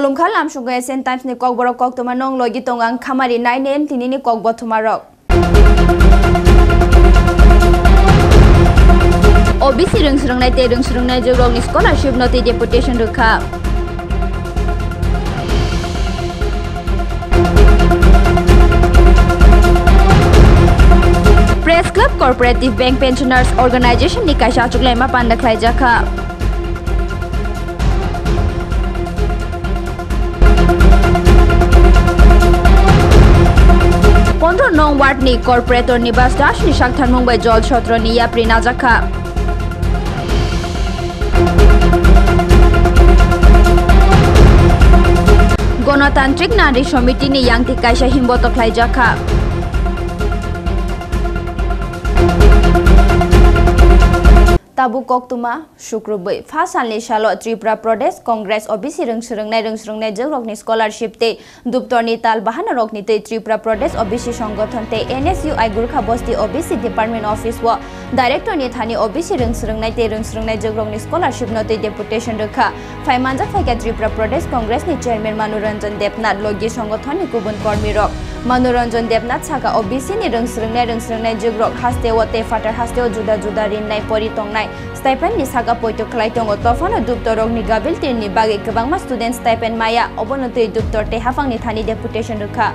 Kolumkhal amsuga SN Times ni kok borok kok tumanong logi tongang khamari nainen tinini kok botumarok. OBC rungsrungnai te rungsrungnai jogrok ni scholarship noti deputation rukha. Press Club Cooperative Bank Pensioners Organization ni kaisa chuklai ma pandaklai jakha. Pondro Nong Ward ni Corporator ni Basdash ni Shaktan Mumbai Jol Chotro ni Yapri Najakha. Gonotantrik Nari Somiti ni Yangti Kaisa Himboto Klai Jakha. Tabu Koktuma Shukrubai Fasanli Shalo Tripura Pradesh Congress OBC rungsrungnai jogrokni scholarship te Duptorni Tal Bahana Rokni te Tripura Pradesh OBC Songgothon te NSUI Gurkha Bosti OBC Department Office wa Director ni Thani OBC rungsrungnai jogrokni scholarship note deputation rukha Faimanja Faika Tripura Pradesh Congress ni Chairman Manoranjan Debnath Logi Songgothon ni Kubun Kormi Rok Manoranjan Debnath Saka OBC ni rungsrungnai jogrok haste wote fatar haste juda rinnai poritongnai stipend ni saga poito khlai tongo tofana duptorok ni gabil tir ni bagi kwbangma student stipend maya obonotoi duptor te hafang ni thani deputation rukha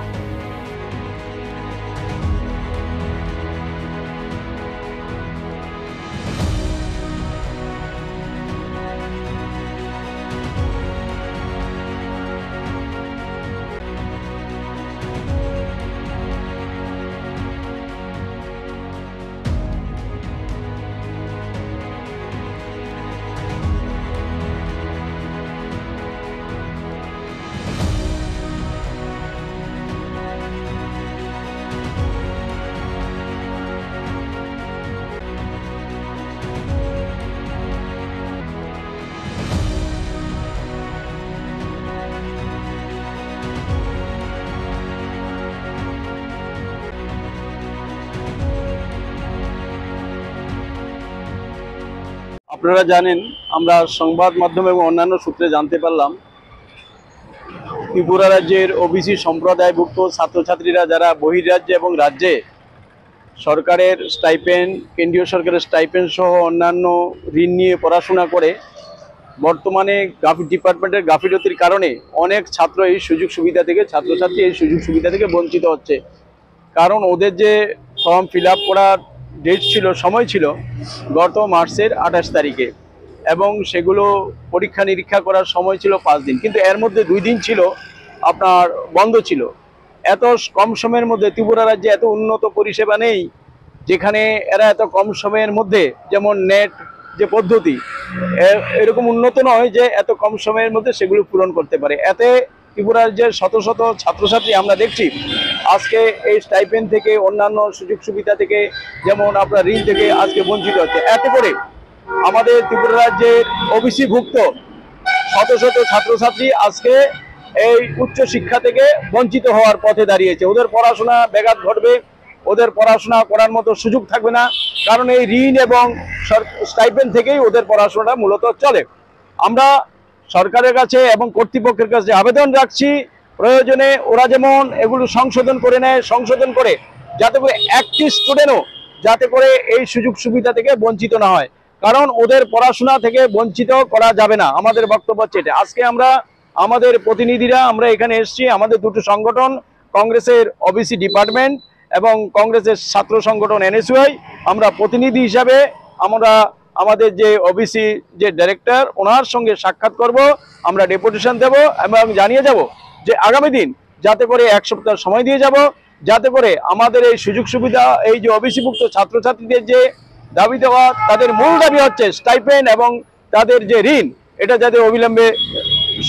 আপনারা জানেন আমরা সংবাদ মাধ্যম এবং অন্যান্য সূত্রে জানতে পারলাম ত্রিপুরা রাজ্যের ওবিসি সম্প্রদায়ভুক্ত ছাত্রছাত্রীরা যারা বহির্রাজ্যে এবং রাজ্যে সরকারের স্টাইপেন্ড কেন্দ্রীয় সরকারের স্টাইপেন্ড সহ অন্যান্য ঋণ নিয়ে পড়াশোনা করে বর্তমানে ডিপার্টমেন্টের গাফিলতির কারণে অনেক ছাত্র এই সুযোগ সুবিধা থেকে ছাত্রছাত্রী এই সুযোগ সুবিধা থেকে বঞ্চিত হচ্ছে কারণ ওদের যে ফর্ম ফিল আপ করার ডেট ছিল সময় ছিল গত মার্চের 28 তারিখে এবং সেগুলো পরীক্ষা নিরীক্ষা করার সময় ছিল 5 দিন কিন্তু এর মধ্যে 2 দিন ছিল আপনার বন্ধ ছিল এত কম সময়ের মধ্যে ত্রিপুরা রাজ্যে এত উন্নত পরিষেবা নেই যেখানে এরা এত কম সময়ের মধ্যে যেমন নেট যে পদ্ধতি এরকম উন্নত নয় যে এত কম সময়ের মধ্যে সেগুলো পূরণ করতে পারে এতে ত্রিপুরা রাজ্যের শত শত ছাত্রছাত্রী আমরা দেখছি আজকে এই স্টাইপেন্ড থেকে অন্যান্য সুযোগ সুবিধা থেকে যেমন আপনার ঋণ থেকে আজকে বঞ্চিত হচ্ছে এতে করে আমাদের ত্রিপুরা রাজ্যের ওবিসি ভুক্ত শত শত ছাত্রছাত্রী আজকে এই উচ্চ শিক্ষা থেকে বঞ্চিত হওয়ার পথে দাঁড়িয়েছে ওদের পড়াশোনা ব্যাঘাত ঘটবে ওদের পড়াশোনা করার মতো সুযোগ থাকবে না কারণ এই ঋণ এবং স্টাইপেন্ড থেকেই ওদের পড়াশোনাটা মূলত চলে আমরা সরকারের কাছে এবং কর্তৃপক্ষের কাছে আবেদন রাখছি প্রয়োজনে ওরা যেমন এগুলো সংশোধন করে নেয় সংশোধন করে যাতে করে একটি স্টুডেন্টও যাতে করে এই সুযোগ সুবিধা থেকে বঞ্চিত না হয় কারণ ওদের পড়াশোনা থেকে বঞ্চিত করা যাবে না আমাদের বক্তব্য হচ্ছে এটা আজকে আমরা আমাদের প্রতিনিধিরা আমরা এখানে এসেছি আমাদের দুটো সংগঠন কংগ্রেসের ওবিসি ডিপার্টমেন্ট এবং কংগ্রেসের ছাত্র সংগঠন এনএসইউআই আমরা প্রতিনিধি হিসাবে আমরা আমাদের যে ওবিসি যে ডাইরেক্টর ওনার সঙ্গে সাক্ষাৎ করব আমরা ডেপুটেশন দেব এবং জানিয়ে যাব যে আগামী দিন যাতে করে এক সপ্তাহ সময় দিয়ে যাব যাতে করে আমাদের এই সুযোগ সুবিধা এই যে ওবিসিভুক্ত ছাত্রছাত্রীদের যে দাবি দেওয়া তাদের মূল দাবি হচ্ছে স্টাইপেন্ড এবং তাদের যে ঋণ এটা যাতে অবিলম্বে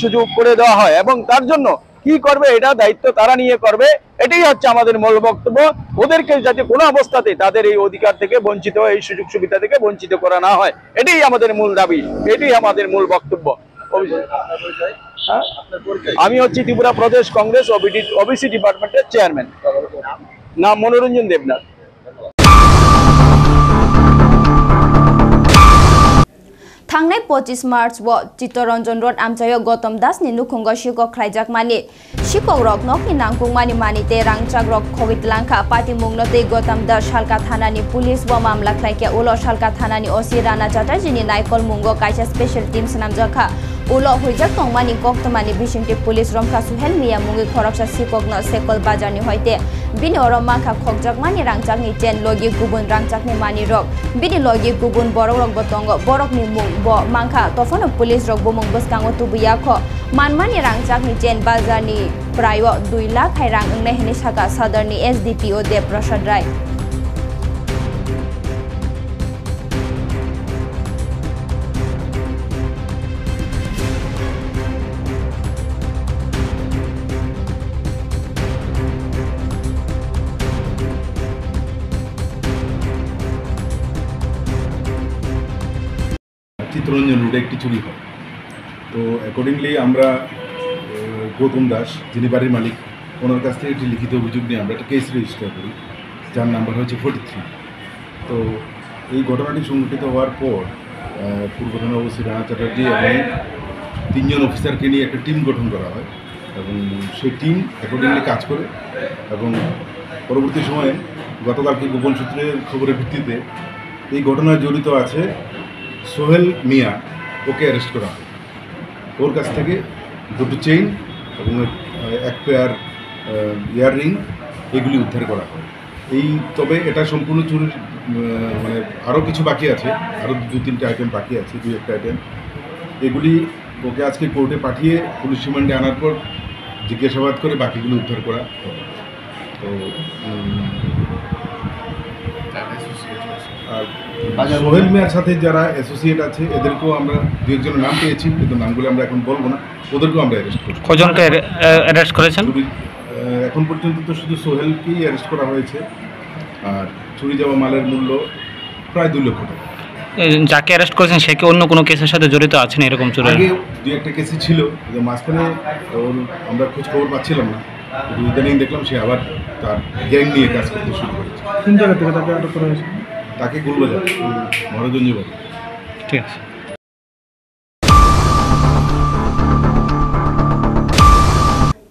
সুযোগ করে দেওয়া হয় এবং তার জন্য কি করবে এটা দায়িত্ব তারা নিয়ে করবে এটাই হচ্ছে আমাদের মূল বক্তব্য ওদেরকে যাতে কোনো অবস্থাতে তাদের এই অধিকার থেকে বঞ্চিত এই সুযোগ সুবিধা থেকে বঞ্চিত করা না হয় এটাই আমাদের মূল দাবি এটাই আমাদের মূল বক্তব্য আমি হচ্ছি ত্রিপুরা প্রদেশ কংগ্রেস ওবিসি ডিপার্টমেন্টের চেয়ারম্যান নাম মনোরঞ্জন দেবনাথ थांनाय 25 मार्च व चित्तरंजन रोड आमचायो गौतम दास नि नुखुंग शिको खलाइजाक मानि शिको रक नकनि नांगपुं मानि मानिते रांचाक रक खगितलांखा पार्टी मुंगनते गौतम दास सालका थानानि पुलिस व मामला खलाइके उलो सालका थानानि ओसि राणा चटार्जीनि नायकल मुंगो काइसा स्पेशल टीम सनामजाखा उलो हुइजाक तंगमानि कक्तमानि बिसिंति पुलिस रमखा सुहेल मिया मुंगि खरकसा सिकगनो सेकल बाजारनि होइते बिनि अरम माखा खगजाक मानि रांचाकनि चेन लगी गुबुन रांचाकनि मानि रक बिनि लगी गुबुन बरक रक बतंग बरकनि मुं ब मांखा तफनो पुलिस रक बुमुं बसकांगो तुबुयाखो मानमानि रांचाकनि चेन बाजारनि प्राय 2 लाख रां अंगने हेनि साका सदरनि एसडीपीओ देव प्रसाद राय চিত্তরঞ্জন রোডে একটি চুরি হয়। তো অ্যাকর্ডিংলি আমরা গৌতম দাস যিনি বাড়ির মালিক ওনার কাছ থেকে একটি লিখিত অভিযোগ নিয়ে আমরা একটা কেস রেজিস্টার করি, যার নাম্বার হচ্ছে 43। তো এই ঘটনাটি সংঘটিত হওয়ার পর পূর্ব থানা ওসি রাণা চ্যাটার্জি এবং 3 জন অফিসারকে নিয়ে একটা টিম গঠন করা হয় এবং সেই টিম অ্যাকর্ডিংলি কাজ করে এবং পরবর্তী সময়ে গতকালকে গোপন সূত্রের খবরের ভিত্তিতে এই ঘটনায় জড়িত আছে সোহেল মিয়া, ওকে অ্যারেস্ট করা হয়। ওর কাছ থেকে 2টো চেইন এবং 1 পেয়ার ইয়াররিং এগুলি উদ্ধার করা হয়। তবে এটা সম্পূর্ণ চুরির মানে আরও কিছু বাকি আছে, আরও 2-3টে আইটেম বাকি আছে, 2-1টা আইটেম। এগুলি ওকে আজকে কোর্টে পাঠিয়ে পুলিশ রিমান্ডে আনার পর জিজ্ঞাসাবাদ করে বাকিগুলো উদ্ধার করা হবে। তো আর সোহেল মিয়ার সাথে যারা অ্যাসোসিয়েট আছে এদেরকেও আমরা 2-1 জনের নাম পেয়েছি, কিন্তু নামগুলো আমরা এখন বলবো না। ওদেরকেও আমরা অ্যারেস্ট করছি। কজনকে অ্যারেস্ট করেছেন? এখন পর্যন্ত তো শুধু সোহেলকেই অ্যারেস্ট করা হয়েছে। আর চুরি যাওয়া মালের মূল্য প্রায় 2 লক্ষ টাকা। যাকে অ্যারেস্ট করেছেন সে কি অন্য কোনো কেসের সাথে জড়িত আছেন এরকম চুরি? আগে 2-1টা কেসে ছিল, মাঝখানে আমরা খোঁজ খবর পাচ্ছিলাম না, কিন্তু ইদানিং দেখলাম সে আবার তার গ্যাং নিয়ে কাজ করতে শুরু করেছে। কোন জায়গা থেকে তাকে আটক করা হয়েছে? তাকে গুলবাজার মহারাজগঞ্জ বাড়ি। ঠিক আছে।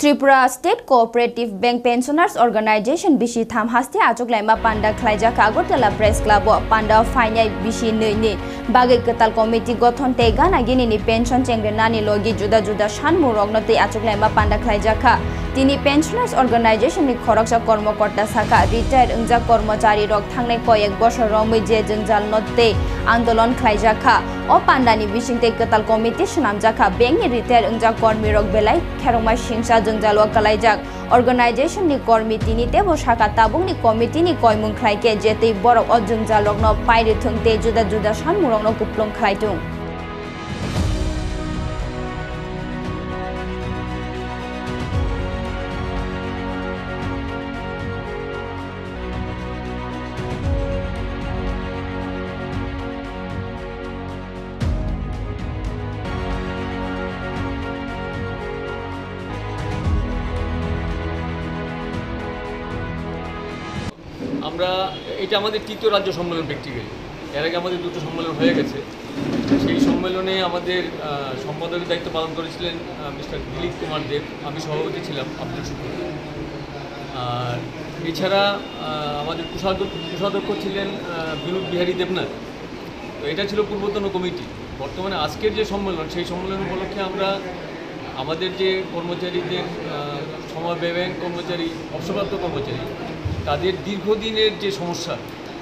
Tripura state cooperative bank pensioners organisation बिशी थाम हास्ते आजक लाइमा पांडा खलाइजा कागरतला प्रेस क्लब पांडा फाइनाइ बिशी नैनि बागे कताल कमिटी गठन ते गाना गिनी पेंशन चेंग्रेनानि लगी जुदा जुदा सानमु रगनते आजक लाइमा पांडा खलाइजा खा तिनी पेंशनर्स ऑर्गेनाइजेशन नि खरकसा कर्मकर्ता साखा रिटायर अंजा कर्मचारी रग थांनाय कयेक बछर रमै जे जंजाल नते आंदोलन खलाइजा खा ओ पांडानि बिसिंते कताल कमिटी सनामजा खा बैंक नि रिटायर अंजा कर्मी रग बेलाय खेरंमा सिंसा जंजाल कलाइजाक ऑर्गेनाइजेशन नि कर्मी तिनी तेबो साखा ताबुं नि कमिटी नि कयमुं खलाइके जेतै बरक अ जंजाल रगनो पाइरे थंते जुदा जुदा सानमु रगनो कुप्लं खलाइथुं আমরা এটা আমাদের তৃতীয় রাজ্য সম্মেলন প্র্যাকটিক্যালি। এর আগে আমাদের 2টো সম্মেলন হয়ে গেছে। সেই সম্মেলনে আমাদের সম্পাদকের দায়িত্ব পালন করেছিলেন মিস্টার দিলীপ কুমার দেব, আমি সভাপতি ছিলাম আব্দুল শুকুর। আর এছাড়া আমাদের কোষাধ্যক্ষ ছিলেন বিনোদ বিহারী দেবনাথ। তো এটা ছিল পূর্বতন কমিটি। বর্তমানে আজকের যে সম্মেলন, সেই সম্মেলন উপলক্ষে আমরা আমাদের যে কর্মচারীদের সময় ব্যাংক কর্মচারী, অবসরপ্রাপ্ত কর্মচারী, তাদের দীর্ঘদিনের যে সমস্যা,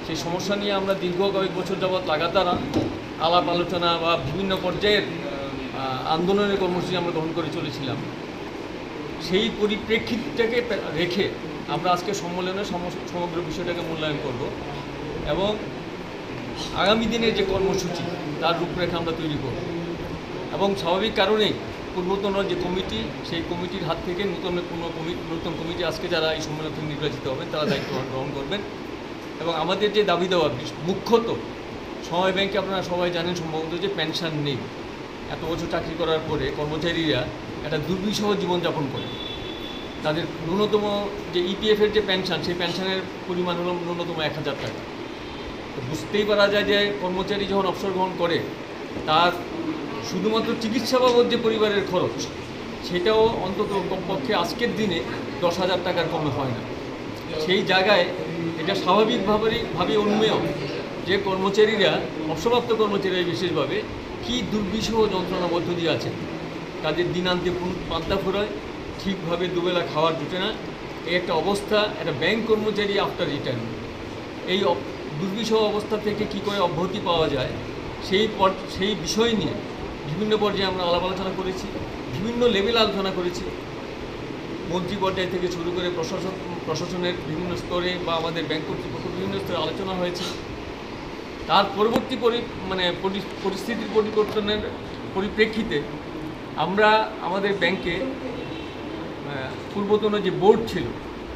সেই সমস্যা নিয়ে আমরা দীর্ঘ কয়েক বছর যাবৎ লাগাতার আলাপ আলোচনা বা বিভিন্ন পর্যায়ের আন্দোলনের কর্মসূচি আমরা গ্রহণ করে চলেছিলাম। সেই পরিপ্রেক্ষিতটাকে রেখে আমরা আজকে সম্মেলনে সমগ্র বিষয়টাকে মূল্যায়ন করব এবং আগামী দিনের যে কর্মসূচি তার রূপরেখা আমরা তৈরি করব। এবং স্বাভাবিক কারণেই পূর্বতন যে কমিটি, সেই কমিটির হাত থেকে নতুন কমিটি আজকে যারা এই সম্মেলন থেকে নির্বাচিত হবেন তারা দায়িত্ব গ্রহণ করবেন। এবং আমাদের যে দাবি দেওয়া মুখ্যত সময় ব্যাংকে আপনারা সবাই জানেন সম্ভবত যে পেনশন নেই। এত বছর চাকরি করার পরে কর্মচারীরা একটা দুর্বিষহ জীবনযাপন করে। তাদের ন্যূনতম যে ইপিএফের যে পেনশন, সেই পেনশনের পরিমাণ হলো ন্যূনতম 1000 টাকা। তো বুঝতেই পারা যায় যে কর্মচারী যখন অবসর গ্রহণ করে তার শুধুমাত্র চিকিৎসা বাবদ যে পরিবারের খরচ সেটাও অন্তত কমপক্ষে আজকের দিনে 10,000 টাকার কমে হয় না। সেই জায়গায় এটা স্বাভাবিকভাবে অনুমেয় যে কর্মচারীরা, অবসরপ্রাপ্ত কর্মচারীরা বিশেষভাবে কী দুর্বিষহ যন্ত্রণার মধ্য দিয়ে আছেন। তাদের দিনান্তে পান্তা ফোরায়, ঠিকভাবে দুবেলা খাওয়ার জুটে না, এই একটা অবস্থা। একটা ব্যাংক কর্মচারী আফটার রিটায়ারমেন্ট, এই দুর্বিষহ অবস্থা থেকে কী করে অব্যাহতি পাওয়া যায় সেই বিষয় নিয়ে বিভিন্ন পর্যায়ে আমরা আলাপ আলোচনা করেছি, বিভিন্ন লেভেল আলোচনা করেছি। মন্ত্রী পর্যায় থেকে শুরু করে প্রশাসনের বিভিন্ন স্তরে বা আমাদের ব্যাংক কর্তৃপক্ষ বিভিন্ন স্তরে আলোচনা হয়েছে। তার পরবর্তী পরিস্থিতির পরিবর্তনের পরিপ্রেক্ষিতে আমরা আমাদের ব্যাংকে পূর্বতন যে বোর্ড ছিল,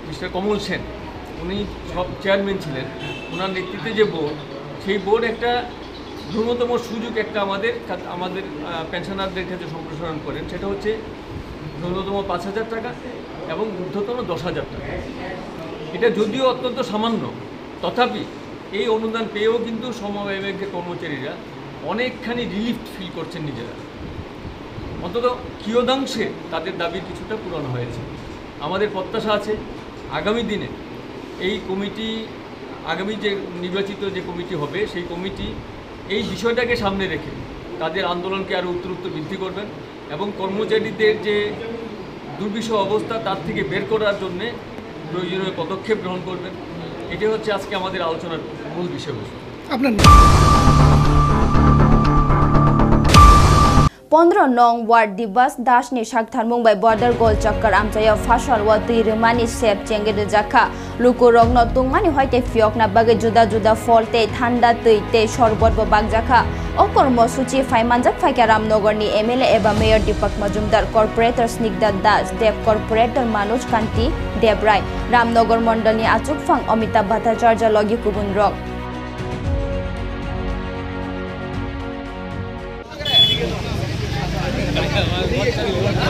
মিস্টার কমল সেন, উনি সব চেয়ারম্যান ছিলেন, ওনার নেতৃত্বে যে বোর্ড, সেই বোর্ড একটা ন্যূনতম সুযোগ একটা আমাদের পেনশনারদের কাছে সম্প্রসারণ করেন। সেটা হচ্ছে ন্যূনতম 5,000 টাকা এবং ঊর্ধ্বতন 10,000 টাকা। এটা যদিও অত্যন্ত সামান্য, তথাপি এই অনুদান পেয়েও কিন্তু সমবায় ব্যাংকের কর্মচারীরা অনেকখানি রিলিফ ফিল করছেন নিজেরা। অন্তত কিয়দাংশে তাদের দাবির কিছুটা পূরণ হয়েছে। আমাদের প্রত্যাশা আছে আগামী দিনে এই কমিটি, আগামী যে নির্বাচিত যে কমিটি হবে, সেই কমিটি এই বিষয়টাকে সামনে রেখে তাদের আন্দোলনকে আরও উত্তরোত্তর বৃদ্ধি করবেন এবং কর্মচারীদের যে দুর্বিষহ অবস্থা তার থেকে বের করার জন্যে প্রয়োজনীয় পদক্ষেপ গ্রহণ করবেন। এটাই হচ্ছে আজকে আমাদের আলোচনার মূল বিষয়বস্তু। আপনার 15 नং वार्ड दिवस दास नि साकथार मुंबई बॉर्डर गोल चक्कर आमचाया फासल व तिरमानी सेप चेंगे जाखा लुकु रंग न तुंगमानी होइते फियकना बागे जुदा जुदा फलते ठंडा तैते शरबत व बागजाखा अकर्म सूची फाइमानजाक फाइका रामनगरनि एमएलए एबा मेयर दीपक मजुमदार कॉर्पोरेटर स्निग्धा दास देव कॉर्पोरेटर मनोज कांति देवराय रामनगर मंडलनि आचुकफांग अमिताभ भट्टाचार्य लगी गुबुन रंग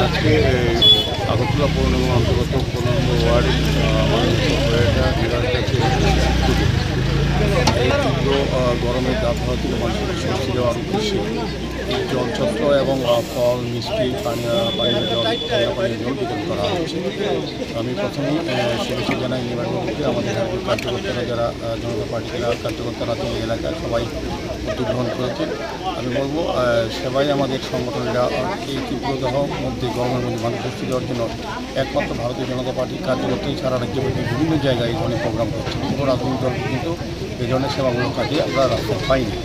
আজকে আগরতলা পৌর নিগম অন্তর্গত 15 নম্বর ওয়ার্ডে এই তীব্র গরমের দাবহাওয়া থেকে মানুষকে স্বস্তি দেওয়ার উদ্দেশ্যে জলছত্র এবং ফল, মিষ্টি, পানীয় জল, পানীয় জল বিতরণ করা হচ্ছে। আমি প্রথমেই শুভেচ্ছা জানাই নির্বাচনকে আমাদের কার্যকর্তারা, যারা জনতা পার্টির কার্যকর্তারা আছেন এই এলাকায় সবাই উদ্যোগ গ্রহণ করেছেন। আমি বলবো সেবাই আমাদের সংগঠনেরা এই তীব্রতার মধ্যে গরমের মধ্যে মানুষ স্বস্তি দেওয়ার জন্য একমাত্র ভারতীয় জনতা পার্টির কার্যকর্তাই সারা রাজ্যব্যাপী বিভিন্ন জায়গায় এই ধরনের প্রোগ্রাম করছে। কোনো রাজনৈতিক দল কিন্তু এই ধরনের সেবামূলক কাজে আমরা রাস্তায় পাইনি।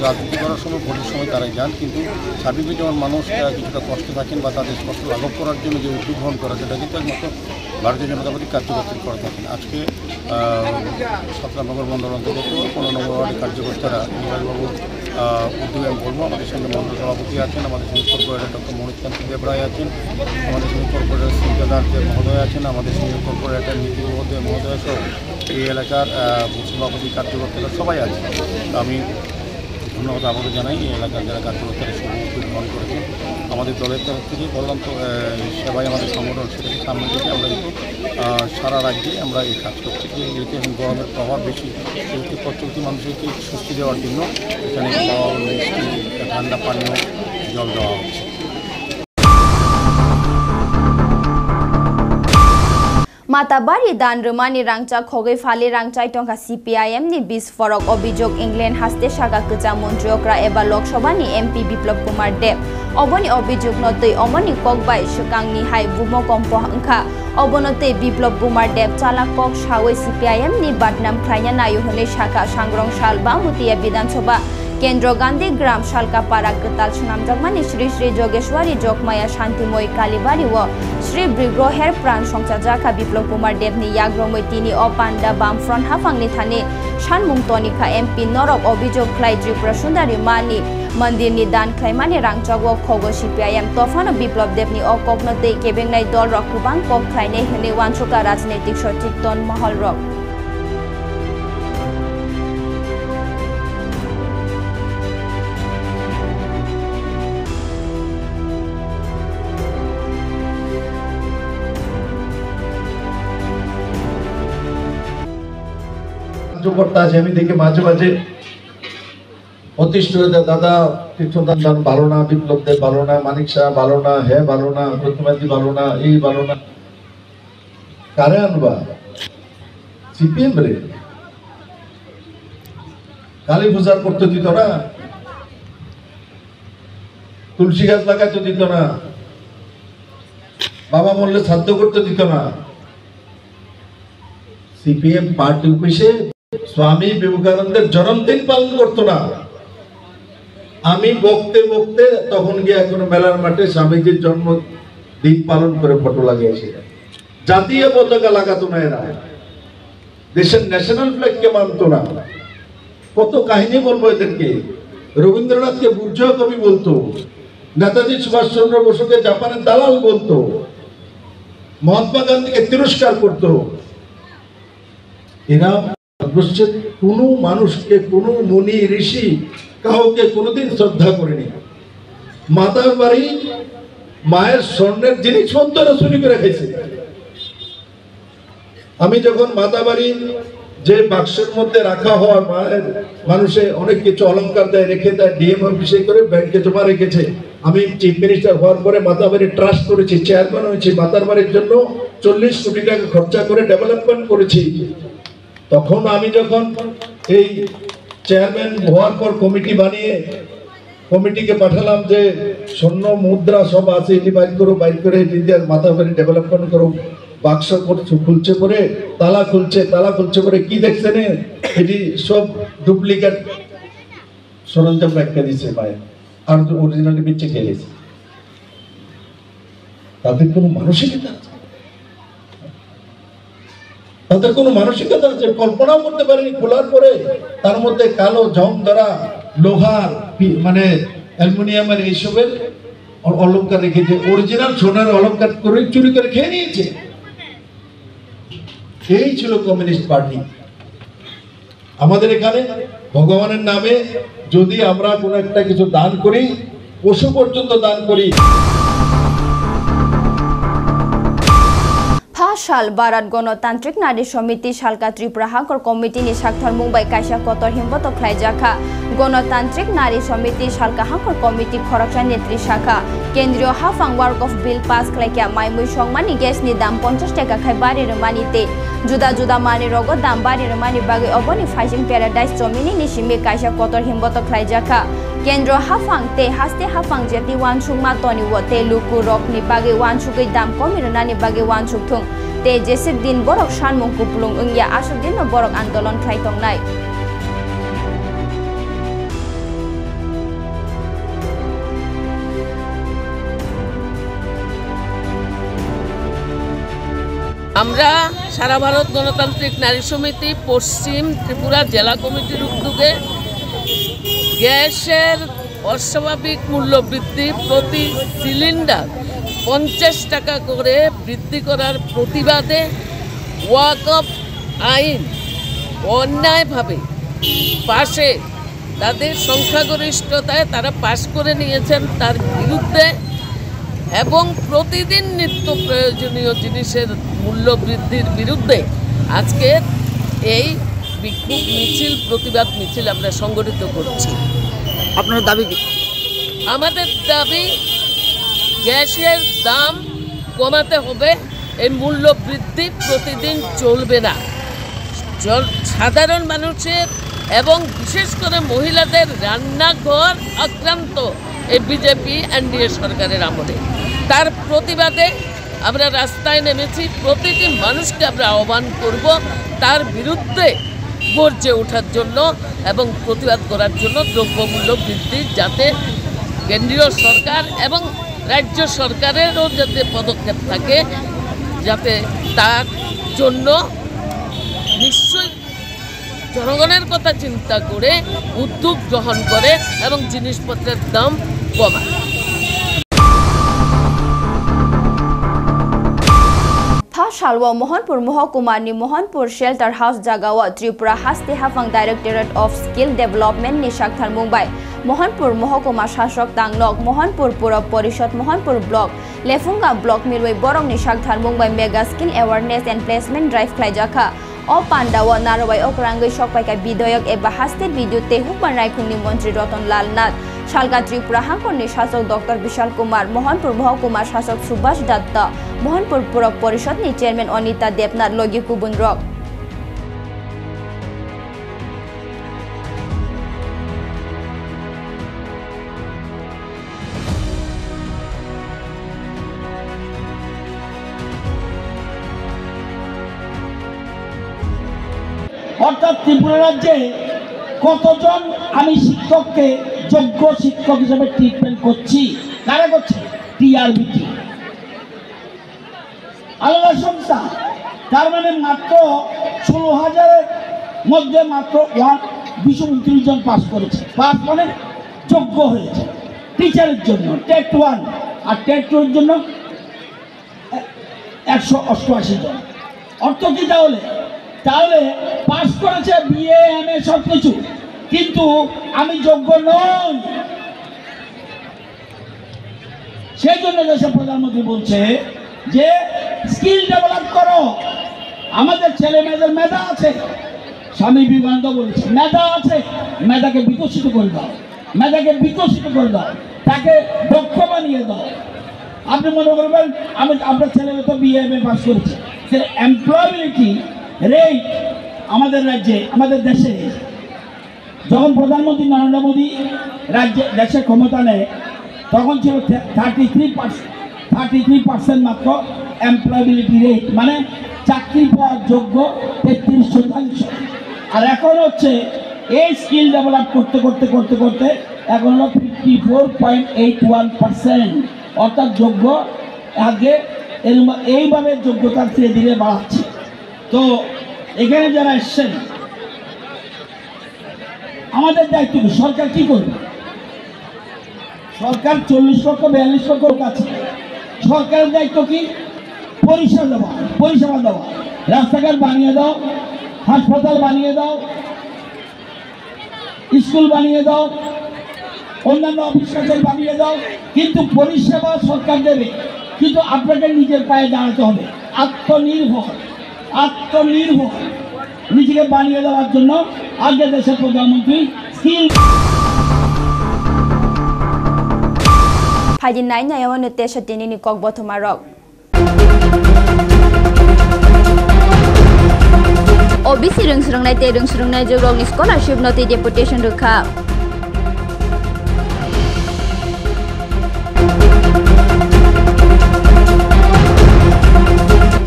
রাজনীতি করার সময় ভোটের সময় তারাই যান, কিন্তু সার্বিক যেমন মানুষ কিছুটা কষ্ট থাকেন বা তাদের কষ্ট লাঘব করার জন্য যে উদ্যোগ গ্রহণ করা, সেটা কিন্তু একমাত্র ভারতীয় জনতা পার্টির কার্যকর্তারা করে থাকেন। আজকে 17 নম্বর মন্ডল অন্তর্গত 15 নম্বর ওয়ার্ডের কার্যকর্তারা নির্বাচনবাবুর উদ্যোগে আমি বলবো, আমাদের সঙ্গে মন্ডল সভাপতি আছেন, আমাদের সঙ্গে কর্পোরেটর ডক্টর মনোজ কান্তি দেবরায় আছেন, আমাদের সঙ্গে কর্পোরেটর স্নিগ্ধা দাস মহোদয় আছেন, আমাদের সঙ্গে কর্পোরেটর নীতি মহোদয় সহ এই এলাকার সভাপতি কার্যকর্তারা সবাই আছেন। আমি ধন্যবাদ আমাদের জানাই এই এলাকার যারা কার্যকর্তারা শুভ উদ্যোগ গ্রহণ করেছেন। আমাদের দলের তরফ থেকে বললাম তো সেবাই আমাদের সংগঠন, সেটাকে সামনে রেখে আমরা কিন্তু সারা রাজ্যে আমরা এই কাজ করছি। যেহেতু এখন গরমের প্রভাব বেশি, সেহেতু প্রত্যেকটি মানুষকে স্বস্তি দেওয়ার জন্য এখানে ফল, মিষ্টি, ঠান্ডা পানীয় জল দেওয়া হচ্ছে। माताबारी दान रमानी रांचा खोगे फाले रांचाई टंका सीपीआईएम नि बिस्फोरक अभियोग इंग्लैंड हास्ते सागा कचा मन्त्रियकरा एबा लोकसभा नि एमपी बिप्लब कुमार देव अबनि अभियोग नतै अमनि ककबाय सुकांगनि हाय भूमिकम्प हंखा अबनतै बिप्लब कुमार देव चालाक कक सावै सीपीआईएम नि बदनाम खायना नायो हने साका सांग्रं साल बामुतिया विधानसभा केंद्र गांधी ग्राम शालकापारा कताल सुनामजागमानी श्री श्री जोगेश्वरी जोगमाया शांतिमय कालीबारी व श्री ब्रिग्रोहेर प्राण संसार जाखा बिप्लब कुमार देवनि याग्रमैतिनि अपांडा बामफ्रंट हाफांनि थाने सानमुं तनिखा एमपी नरक अभियोग ख्लाय त्रिपुरा सुंदरी मानि मंदिरनि दान ख्लायमानि रांचाग व खगो सीपीआईएम तफानो बिप्लब देवनि अकगनतै केबेंनाय दल रक गोबां कक ख्लायनाय हने वानसुका राजनैतिक सचितन महल रक কার্যকর্তা আছে, আমি দেখি মাঝে মাঝে অতিষ্ঠ হয়ে যায়, দাদা তীর্থদান দান ভালো না, বিপ্লব দেব ভালো না, মানিক শাহ ভালো না, হে ভালো না, প্রতিমাদি ভালো না, এই ভালো না। কারে আনবা? সিপিএম রে। কালী পূজার করতে দিত না, তুলসী গাছ লাগাইতে দিত না, বাবা মরলে শ্রাদ্ধ করতে দিত না। সিপিএম পার্টি অফিসে স্বামী বিবেকানন্দের জন্মদিন পালন করতো না। আমি বকতে বকতে তখন গিয়ে এখন মেলার মাঠে স্বামীজির জন্মদিন পালন করে ফটো লাগিয়েছিলেন। জাতীয় পতাকা লাগাতো না এরা, দেশের ন্যাশনাল ফ্ল্যাগকে মানতো না। কত কাহিনী বলবো এদেরকে। রবীন্দ্রনাথকে বুর্জোয়া কবি বলতো, নেতাজি সুভাষচন্দ্র বসুকে জাপানের দালাল বলতো, মহাত্মা গান্ধীকে তিরস্কার করতো। এরা ভারতবর্ষের কোনো মানুষকে, কোনো মুনি ঋষি কাউকে কোনোদিন শ্রদ্ধা করেনি। মাতার বাড়ি মায়ের স্বর্ণের জিনিসপত্র চুরি করে রেখেছে। আমি যখন মাতা বাড়ি যে বাক্সের মধ্যে রাখা হয়, মায়ের মানুষে অনেক কিছু অলংকার দেয়, রেখে দেয়, ডিএম অফিসে করে ব্যাংকে জমা রেখেছে। আমি চিফ মিনিস্টার হওয়ার পরে মাতা বাড়ি ট্রাস্ট করেছি, চেয়ারম্যান হয়েছি। মাতার বাড়ির জন্য 40 কোটি টাকা খরচা করে ডেভেলপমেন্ট করেছি। তখন আমি যখন এই চেয়ারম্যান হওয়ার পর কমিটি বানিয়ে কমিটিকে পাঠালাম যে স্বর্ণ মুদ্রা সব আছে, এটি বাইর করে মাথা বাড়ি ডেভেলপমেন্ট করো। বাক্স খুলছে পরে তালা খুলছে পরে কি দেখছেন, এটি সব ডুপ্লিকেট সরঞ্জাম ব্যাখ্যা দিচ্ছে পায়ে, আর অরিজিনালি বিচ্ছে খেলেছে। তাদের কোনো মানসিকতা আছে? তাদের কোনো মানসিকতা আছে? কল্পনাও করতে পারেনি। খোলার পরে তার মধ্যে কালো জং ধরা লোহার মানে অ্যালুমিনিয়ামের এইসবের অলংকার রেখেছে, অরিজিনাল সোনার অলংকার করে চুরি করে খেয়ে নিয়েছে। এই ছিল কমিউনিস্ট পার্টি। আমাদের এখানে ভগবানের নামে যদি আমরা কোনো একটা কিছু দান করি, পশু পর্যন্ত দান করি। সাল ভারत गणतांत्रिक नारी समिति सालका त्रिपुरा हांकर कमिटी नि साक्थर मुंबई काइसा कतर हिम्बत ख्लाइजाखा गणतांत्रिक नारी समिति सालका हांकर कमिटी खरकसा नेत्री शाखा केंद्रीय हाफां वर्क ऑफ बिल पास ख्लाइका माइमुइ संमानि गैस नि दाम 50 टाका खाइ बारि रमानिते जुदा जुदा मानि रगो दाम बारि रमानि बागै अबनि फाइजिं पैराडाइज जमिनि नि सिमि काइसा कतर हिम्बत ख्लाइजाखा केंद्र हाफां ते हास्ते हाफां जेति वानसुंगमा तनि वते लुकु रकनि बागै वानसुगै दाम कमिरनानि बागै वानसुगथुं ते जेसे दिन बरक सानमुं कुपलुं ओंया आसु दिन बरक आंदोलन खालायतंनाय আমরা সারা ভারত গণতান্ত্রিক নারী সমিতি পশ্চিম ত্রিপুরা জেলা কমিটির উদ্যোগে গ্যাসের অস্বাভাবিক মূল্য বৃদ্ধি প্রতি সিলিন্ডার 50 টাকা করে বৃদ্ধি করার প্রতিবাদে ওয়াকফ আইন অন্যায়ভাবে পাশে তাদের সংখ্যাগরিষ্ঠতায় তারা পাশ করে নিয়েছেন তার বিরুদ্ধে এবং প্রতিদিন নিত্য প্রয়োজনীয় জিনিসের মূল্য বৃদ্ধির বিরুদ্ধে আজকে এই বিক্ষোভ মিছিল প্রতিবাদ মিছিল আমরা সংগঠিত করছি। আপনার দাবি কি? আমাদের দাবি গ্যাসের দাম কমাতে হবে, এই মূল্য বৃদ্ধি প্রতিদিন চলবে না। সাধারণ মানুষের এবং বিশেষ করে মহিলাদের রান্নাঘর আক্রান্ত এই বিজেপি এনডিএ সরকারের আমলে। তার প্রতিবাদে আমরা রাস্তায় নেমেছি, প্রতিটি মানুষকে আমরা আহ্বান করব তার বিরুদ্ধে গর্জে ওঠার জন্য এবং প্রতিবাদ করার জন্য দ্রব্যমূল্য বৃদ্ধি যাতে কেন্দ্রীয় সরকার এবং রাজ্য সরকারেরও যাতে পদক্ষেপ থাকে, যাতে তার জন্য নিশ্চয়ই জনগণের কথা চিন্তা করে উদ্যোগ গ্রহণ করে এবং জিনিসপত্রের দাম কমায়। सालवा मोहनपुर महकुमानि मोहनपुर शेल्टर हाउस जागावा त्रिपुरा हास्ते हाफां डायरेक्टरेट ऑफ स्किल डेवलपमेंट नि साक्थार मुंबई मोहनपुर महकुमा शासक तांगनक मोहनपुर पुर परिषद मोहनपुर ब्लॉक लेफुंगा ब्लॉक मिरुई बरंग नि साक्थार मुंबई mega skill awareness and placement drive ख्लाइजाखा O Pandawa Narawai Okrangoi Shokpaika Bidoyak Eba Hasted Video Tehukman Raikuni Montri Roton Lal Nath Shalka Tripura Hangkonni Shasok Dr. Bishal Kumar Mohanpur Bhaukumar Shasok Subhash Datta Mohanpur Purak Porishad ni Chairman Anita Debnath Logi Kubun Rock অর্থাৎ ত্রিপুরা রাজ্যে কতজন আমি শিক্ষককে যোগ্য শিক্ষক হিসেবে treatment করছি, কারা করছে? টিআরবিটি আলাদা সংস্থা। তার মানে মাত্র 16,000-এর মধ্যে মাত্র 229 জন পাস করেছে। পাস মানে যোগ্য হয়েছে টিচারের জন্য টেট 1, আর টেট 2 এর জন্য 188 জন। অর্থ কি তাহলে? তাহলে পাস করেছে বিএ এমএ সব কিছু, কিন্তু আমি যোগ্য নই। সেই জন্য দেশের প্রধানমন্ত্রী বলছে যে স্কিল ডেভেলপ করো। আমাদের ছেলে মেয়েদের মেধা আছে, স্বামী বিবেকানন্দ বলেছে মেধা আছে, মেধাকে বিকশিত করে দাও, মেধাকে বিকশিত করে দাও, তাকে দক্ষ বানিয়ে দাও। আপনি মনে করবেন আপনার ছেলে তো বিএ এমএ পাস করেছে, এমপ্লয়াবিলিটি রেট আমাদের রাজ্যে আমাদের দেশে যখন প্রধানমন্ত্রী নরেন্দ্র মোদী দেশের ক্ষমতা নেয় তখন ছিল 33% মাত্র এমপ্লয়াবিলিটি রেট, মানে চাকরি পাওয়ার যোগ্য 33%। আর এখন হচ্ছে এই স্কিল ডেভেলপ করতে করতে করতে করতে এখন হলো 54.81%, অর্থাৎ যোগ্য আগে এইভাবে যোগ্যতা ধীরে ধীরে বাড়াচ্ছে। তো এখানে যারা এসছেন আমাদের দায়িত্ব কি? সরকার কি করবে? সরকার 40 লক্ষ 42 লক্ষ লোক আছে, সরকারের দায়িত্ব কি? পরিষেবা দেওয়া, রাস্তাঘাট বানিয়ে দাও, হাসপাতাল বানিয়ে দাও, স্কুল বানিয়ে দাও, অন্যান্য অফিস কাছারি বানিয়ে দাও, কিন্তু পরিষেবা সরকার দেবে, কিন্তু আপনাকে নিজের পায়ে দাঁড়াতে হবে। আত্মনির্ভর নিজেকে বানিয়ে দেওয়ার জন্য আজকে দেশের প্রধানমন্ত্রী skill Phajin nai na yawan te shatini ni kok bothmarok OBC rungsrungnai te rungsrungnai jogrok ni scholarship noti deputation rukha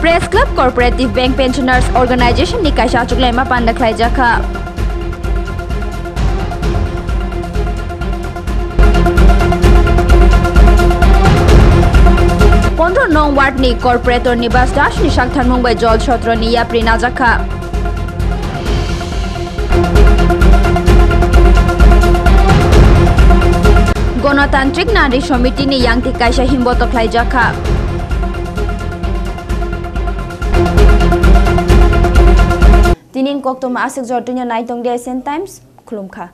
Press Club Cooperative Bank Pensioners Organization ni kaisa chuklai ma panda khlai jakha Pondro Nong Ward ni Corporator ni Bas Dash ni Shakthan Mumbai Jol Chhatro ni Yapri Najakha Gonotantrik Nari Committee ni Yangti kaisa himboto khlai jakha Tinin kokto ma asik jortunya Naitong Dia Sen Times khulumkha